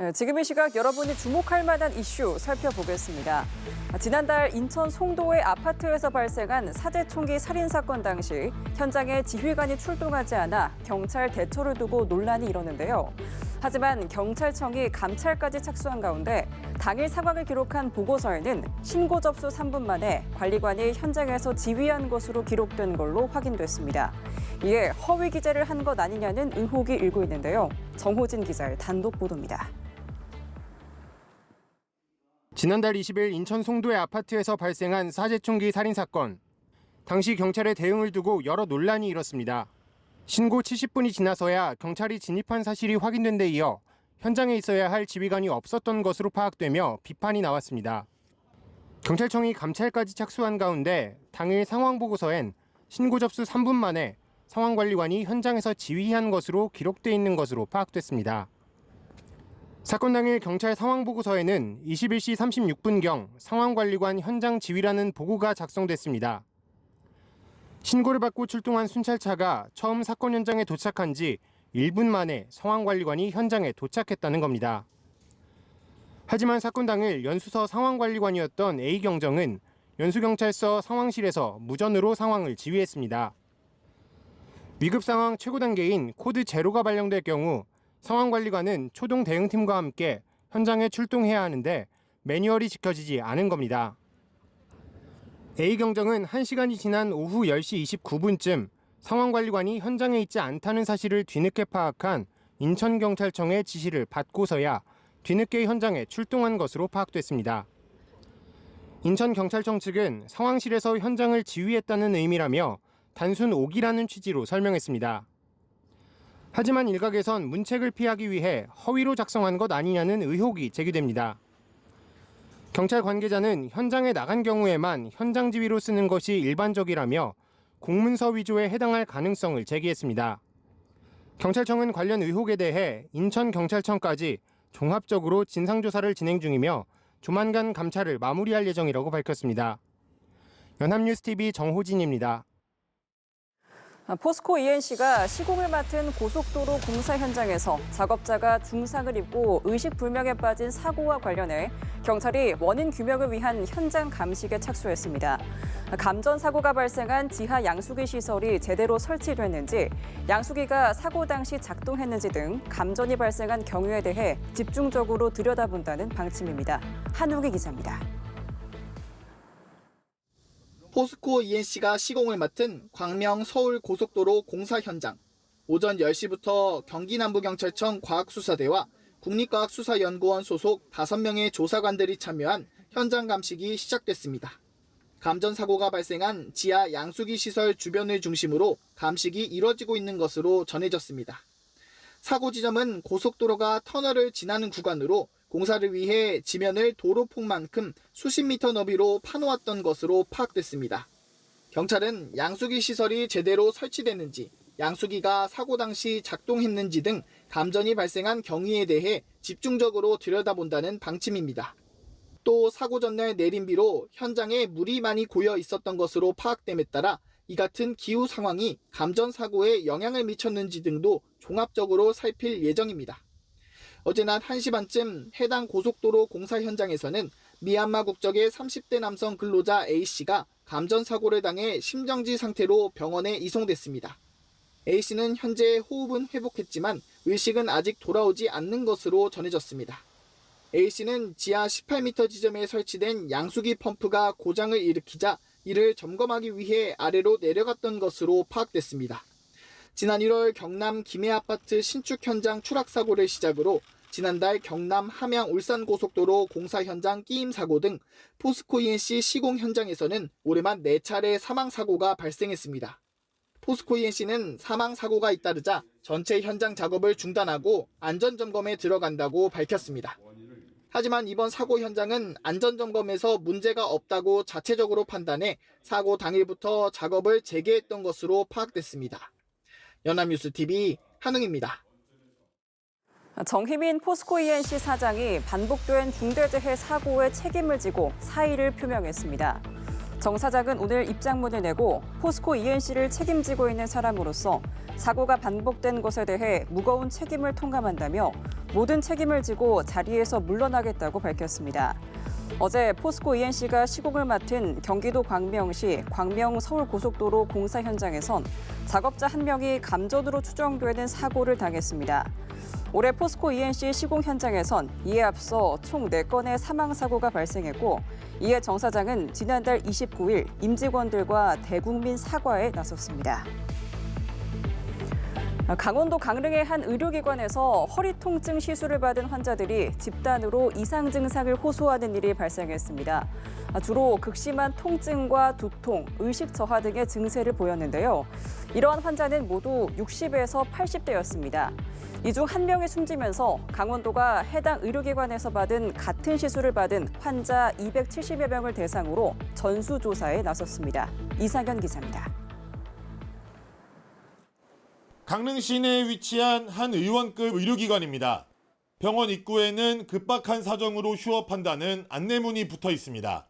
네, 지금 이 시각 여러분이 주목할 만한 이슈 살펴보겠습니다. 지난달 인천 송도의 아파트에서 발생한 사제총기 살인 사건 당시 현장에 지휘관이 출동하지 않아 경찰 대처를 두고 논란이 일었는데요. 하지만 경찰청이 감찰까지 착수한 가운데 당일 상황을 기록한 보고서에는 신고 접수 3분 만에 관리관이 현장에서 지휘한 것으로 기록된 걸로 확인됐습니다. 이에 허위 기재를 한 것 아니냐는 의혹이 일고 있는데요. 정호진 기자의 단독 보도입니다. 지난달 20일 인천 송도의 아파트에서 발생한 사제총기 살인 사건. 당시 경찰의 대응을 두고 여러 논란이 일었습니다. 신고 70분이 지나서야 경찰이 진입한 사실이 확인된 데 이어 현장에 있어야 할 지휘관이 없었던 것으로 파악되며 비판이 나왔습니다. 경찰청이 감찰까지 착수한 가운데 당일 상황 보고서엔 신고 접수 3분 만에 상황관리관이 현장에서 지휘한 것으로 기록돼 있는 것으로 파악됐습니다. 사건 당일 경찰 상황보고서에는 21시 36분경 상황관리관 현장 지휘라는 보고가 작성됐습니다. 신고를 받고 출동한 순찰차가 처음 사건 현장에 도착한 지 1분 만에 상황관리관이 현장에 도착했다는 겁니다. 하지만 사건 당일 연수서 상황관리관이었던 A경정은 연수경찰서 상황실에서 무전으로 상황을 지휘했습니다. 위급 상황 최고 단계인 코드 제로가 발령될 경우 상황관리관은 초동 대응팀과 함께 현장에 출동해야 하는데 매뉴얼이 지켜지지 않은 겁니다. A경정은 1시간이 지난 오후 10시 29분쯤 상황관리관이 현장에 있지 않다는 사실을 뒤늦게 파악한 인천경찰청의 지시를 받고서야 뒤늦게 현장에 출동한 것으로 파악됐습니다. 인천경찰청 측은 상황실에서 현장을 지휘했다는 의미라며 단순 오기라는 취지로 설명했습니다. 하지만 일각에선 문책을 피하기 위해 허위로 작성한 것 아니냐는 의혹이 제기됩니다. 경찰 관계자는 현장에 나간 경우에만 현장 지휘로 쓰는 것이 일반적이라며 공문서 위조에 해당할 가능성을 제기했습니다. 경찰청은 관련 의혹에 대해 인천경찰청까지 종합적으로 진상조사를 진행 중이며 조만간 감찰을 마무리할 예정이라고 밝혔습니다. 연합뉴스TV 정호진입니다. 포스코 ENC가 시공을 맡은 고속도로 공사 현장에서 작업자가 중상을 입고 의식불명에 빠진 사고와 관련해 경찰이 원인 규명을 위한 현장 감식에 착수했습니다. 감전 사고가 발생한 지하 양수기 시설이 제대로 설치됐는지, 양수기가 사고 당시 작동했는지 등 감전이 발생한 경우에 대해 집중적으로 들여다본다는 방침입니다. 한우기 기자입니다. 포스코 ENC가 시공을 맡은 광명 서울 고속도로 공사 현장. 오전 10시부터 경기남부경찰청 과학수사대와 국립과학수사연구원 소속 5명의 조사관들이 참여한 현장 감식이 시작됐습니다. 감전 사고가 발생한 지하 양수기 시설 주변을 중심으로 감식이 이뤄지고 있는 것으로 전해졌습니다. 사고 지점은 고속도로가 터널을 지나는 구간으로 공사를 위해 지면을 도로폭만큼 수십 미터 너비로 파놓았던 것으로 파악됐습니다. 경찰은 양수기 시설이 제대로 설치됐는지, 양수기가 사고 당시 작동했는지 등 감전이 발생한 경위에 대해 집중적으로 들여다본다는 방침입니다. 또 사고 전날 내린 비로 현장에 물이 많이 고여 있었던 것으로 파악됨에 따라 이 같은 기후 상황이 감전 사고에 영향을 미쳤는지 등도 종합적으로 살필 예정입니다. 어제 낮 1시 반쯤 해당 고속도로 공사 현장에서는 미얀마 국적의 30대 남성 근로자 A씨가 감전 사고를 당해 심정지 상태로 병원에 이송됐습니다. A씨는 현재 호흡은 회복했지만 의식은 아직 돌아오지 않는 것으로 전해졌습니다. A씨는 지하 18m 지점에 설치된 양수기 펌프가 고장을 일으키자 이를 점검하기 위해 아래로 내려갔던 것으로 파악됐습니다. 지난 1월 경남 김해아파트 신축 현장 추락 사고를 시작으로 지난달 경남 함양 울산 고속도로 공사 현장 끼임 사고 등 포스코 ENC 시공 현장에서는 올해만 4차례 사망 사고가 발생했습니다. 포스코 ENC는 사망 사고가 잇따르자 전체 현장 작업을 중단하고 안전 점검에 들어간다고 밝혔습니다. 하지만 이번 사고 현장은 안전 점검에서 문제가 없다고 자체적으로 판단해 사고 당일부터 작업을 재개했던 것으로 파악됐습니다. 연합뉴스TV 한웅입니다. 정희민 포스코 ENC 사장이 반복된 중대재해 사고에 책임을 지고 사의를 표명했습니다. 정 사장은 오늘 입장문을 내고 포스코 ENC를 책임지고 있는 사람으로서 사고가 반복된 것에 대해 무거운 책임을 통감한다며 모든 책임을 지고 자리에서 물러나겠다고 밝혔습니다. 어제 포스코 ENC가 시공을 맡은 경기도 광명시 광명-서울고속도로 공사 현장에선 작업자 한 명이 감전으로 추정되는 사고를 당했습니다. 올해 포스코 ENC 시공 현장에선 이에 앞서 총 4건의 사망사고가 발생했고 이에 정 사장은 지난달 29일 임직원들과 대국민 사과에 나섰습니다. 강원도 강릉의 한 의료기관에서 허리 통증 시술을 받은 환자들이 집단으로 이상 증상을 호소하는 일이 발생했습니다. 주로 극심한 통증과 두통, 의식 저하 등의 증세를 보였는데요. 이러한 환자는 모두 60에서 80대였습니다. 이 중 한 명이 숨지면서 강원도가 해당 의료기관에서 받은 같은 시술을 받은 환자 270여 명을 대상으로 전수조사에 나섰습니다. 이상현 기자입니다. 강릉 시내에 위치한 한 의원급 의료기관입니다. 병원 입구에는 급박한 사정으로 휴업한다는 안내문이 붙어 있습니다.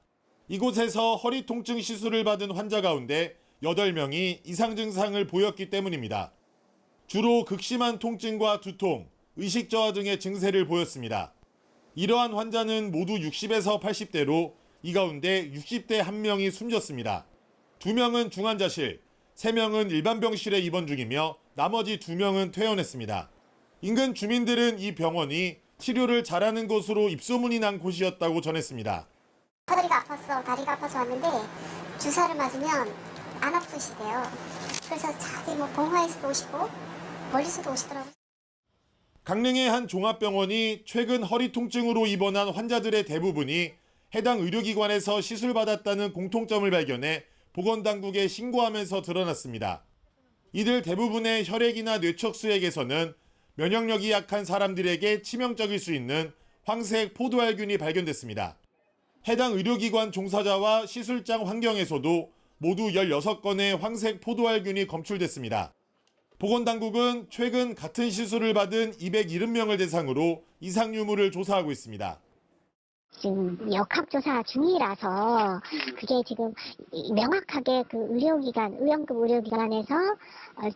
이곳에서 허리 통증 시술을 받은 환자 가운데 8명이 이상 증상을 보였기 때문입니다. 주로 극심한 통증과 두통, 의식 저하 등의 증세를 보였습니다. 이러한 환자는 모두 60에서 80대로 이 가운데 60대 1명이 숨졌습니다. 2명은 중환자실, 3명은 일반 병실에 입원 중이며 나머지 2명은 퇴원했습니다. 인근 주민들은 이 병원이 치료를 잘하는 곳으로 입소문이 난 곳이었다고 전했습니다. 허리가 아팠어, 다리가 아파서 왔는데 주사를 맞으면 안 아프시대요. 그래서 자기 봉화에서도 오시고 멀리서도 오시더라고요. 강릉의 한 종합병원이 최근 허리 통증으로 입원한 환자들의 대부분이 해당 의료기관에서 시술받았다는 공통점을 발견해 보건당국에 신고하면서 드러났습니다. 이들 대부분의 혈액이나 뇌척수액에서는 면역력이 약한 사람들에게 치명적일 수 있는 황색 포도알균이 발견됐습니다. 해당 의료기관 종사자와 시술장 환경에서도 모두 16건의 황색 포도알균이 검출됐습니다. 보건당국은 최근 같은 시술을 받은 270명을 대상으로 이상 유무를 조사하고 있습니다. 지금 역학조사 중이라서 그게 지금 명확하게 그 의원급 의료기관에서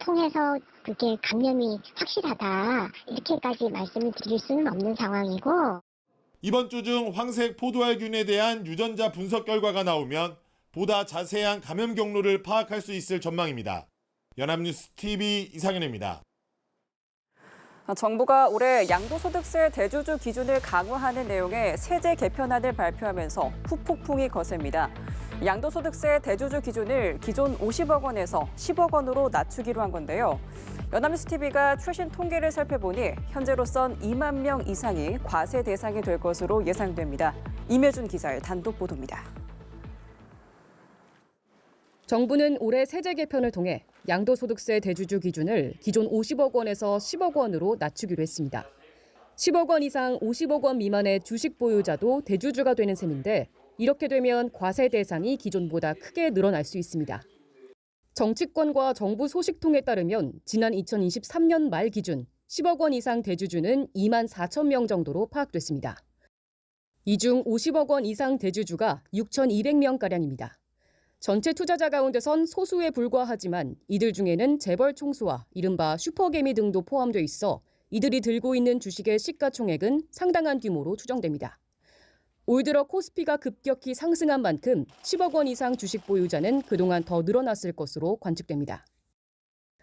통해서 그게 감염이 확실하다 이렇게까지 말씀을 드릴 수는 없는 상황이고, 이번 주 중 황색 포도알균에 대한 유전자 분석 결과가 나오면 보다 자세한 감염 경로를 파악할 수 있을 전망입니다. 연합뉴스 TV 이상현입니다. 정부가 올해 양도소득세 대주주 기준을 강화하는 내용의 세제 개편안을 발표하면서 후폭풍이 거셉니다. 양도소득세 대주주 기준을 기존 50억 원에서 10억 원으로 낮추기로 한 건데요. 연합뉴스 TV가 최신 통계를 살펴보니 현재로선 2만 명 이상이 과세 대상이 될 것으로 예상됩니다. 임혜준 기자의 단독 보도입니다. 정부는 올해 세제 개편을 통해 양도소득세 대주주 기준을 기존 50억 원에서 10억 원으로 낮추기로 했습니다. 10억 원 이상 50억 원 미만의 주식 보유자도 대주주가 되는 셈인데 이렇게 되면 과세 대상이 기존보다 크게 늘어날 수 있습니다. 정치권과 정부 소식통에 따르면 지난 2023년 말 기준 10억 원 이상 대주주는 2만 4천 명 정도로 파악됐습니다. 이 중 50억 원 이상 대주주가 6,200명가량입니다. 전체 투자자 가운데선 소수에 불과하지만 이들 중에는 재벌 총수와 이른바 슈퍼개미 등도 포함돼 있어 이들이 들고 있는 주식의 시가총액은 상당한 규모로 추정됩니다. 올 들어 코스피가 급격히 상승한 만큼 10억 원 이상 주식 보유자는 그동안 더 늘어났을 것으로 관측됩니다.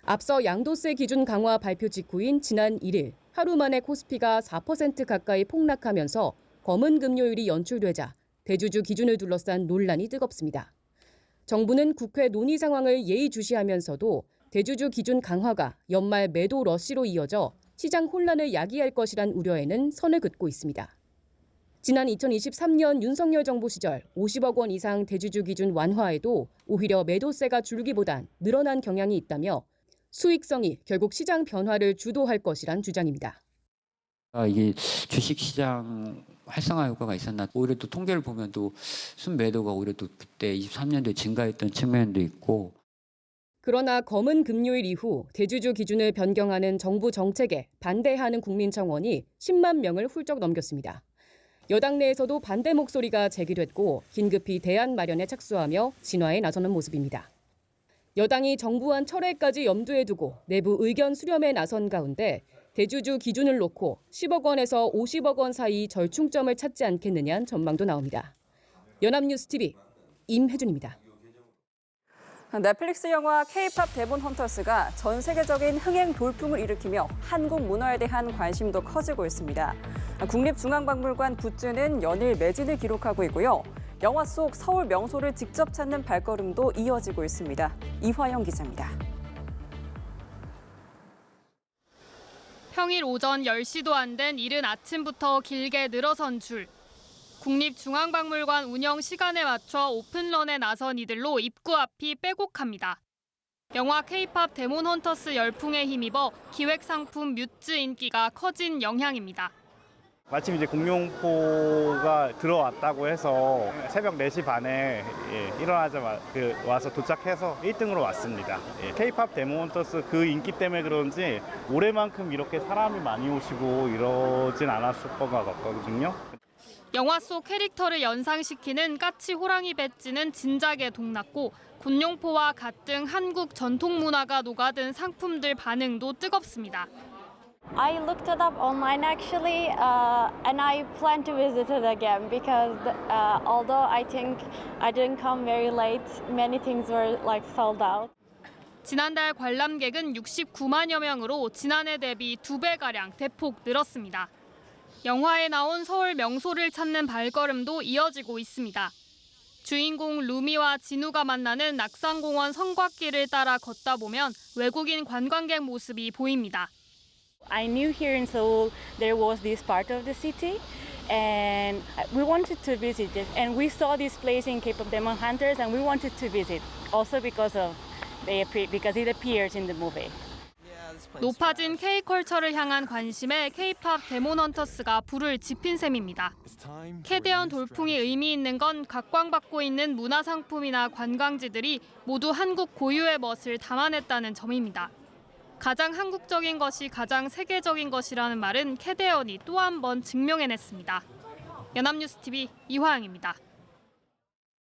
앞서 양도세 기준 강화 발표 직후인 지난 1일 하루 만에 코스피가 4% 가까이 폭락하면서 검은 금요일이 연출되자 대주주 기준을 둘러싼 논란이 뜨겁습니다. 정부는 국회 논의 상황을 예의주시하면서도 대주주 기준 강화가 연말 매도 러시로 이어져 시장 혼란을 야기할 것이란 우려에는 선을 긋고 있습니다. 지난 2023년 윤석열 정부 시절 50억 원 이상 대주주 기준 완화에도 오히려 매도세가 줄기보단 늘어난 경향이 있다며 수익성이 결국 시장 변화를 주도할 것이란 주장입니다. 이게 주식시장 활성화 효과가 있었나? 오히려 또 통계를 보면 또 순매도가 오히려 또 그때 23년도에 증가했던 측면도 있고. 그러나 검은 금요일 이후 대주주 기준을 변경하는 정부 정책에 반대하는 국민청원이 10만 명을 훌쩍 넘겼습니다. 여당 내에서도 반대 목소리가 제기됐고 긴급히 대안 마련에 착수하며 진화에 나서는 모습입니다. 여당이 정부안 철회까지 염두에 두고 내부 의견 수렴에 나선 가운데 대주주 기준을 놓고 10억 원에서 50억 원 사이 절충점을 찾지 않겠느냐는 전망도 나옵니다. 연합뉴스TV 임혜준입니다. 넷플릭스 영화 K-팝 데몬 헌터스가 전 세계적인 흥행 돌풍을 일으키며 한국 문화에 대한 관심도 커지고 있습니다. 국립중앙박물관 굿즈는 연일 매진을 기록하고 있고요. 영화 속 서울 명소를 직접 찾는 발걸음도 이어지고 있습니다. 이화영 기자입니다. 평일 오전 10시도 안 된 이른 아침부터 길게 늘어선 줄. 국립중앙박물관 운영 시간에 맞춰 오픈런에 나선 이들로 입구 앞이 빼곡합니다. 영화 K-팝 데몬 헌터스 열풍에 힘입어 기획 상품 뮤즈 인기가 커진 영향입니다. 마침 이제 공룡포가 들어왔다고 해서 새벽 4시 반에 일어나자마자 와서 도착해서 1등으로 왔습니다. K-팝 데몬 헌터스 그 인기 때문에 그런지 올해만큼 이렇게 사람이 많이 오시고 이러진 않았을 것 같거든요. 영화 속 캐릭터를 연상시키는 까치 호랑이 배지는 진작에 동났고 곤룡포와 갓 등 한국 전통 문화가 녹아든 상품들 반응도 뜨겁습니다. I looked it up online actually, and I plan to visit it again because although I think I didn't come very late, many things were like sold out. 지난달 관람객은 69만여 명으로 지난해 대비 2배가량 대폭 늘었습니다. 영화에 나온 서울 명소를 찾는 발걸음도 이어지고 있습니다. 주인공 루미와 진우가 만나는 낙산공원 성곽길을 따라 걷다 보면 외국인 관광객 모습이 보입니다. I knew here in Seoul there was this part of the city, and we wanted to visit it. And we saw this place in K-pop Demon Hunters, and we wanted to visit also because it appears in the movie. 높아진 K컬처를 향한 관심에 K-팝 데몬 헌터스가 불을 지핀 셈입니다. 캐대언 돌풍이 의미 있는 건 각광받고 있는 문화상품이나 관광지들이 모두 한국 고유의 멋을 담아냈다는 점입니다. 가장 한국적인 것이 가장 세계적인 것이라는 말은 캐대언이 또 한 번 증명해냈습니다. 연합뉴스TV 이화영입니다.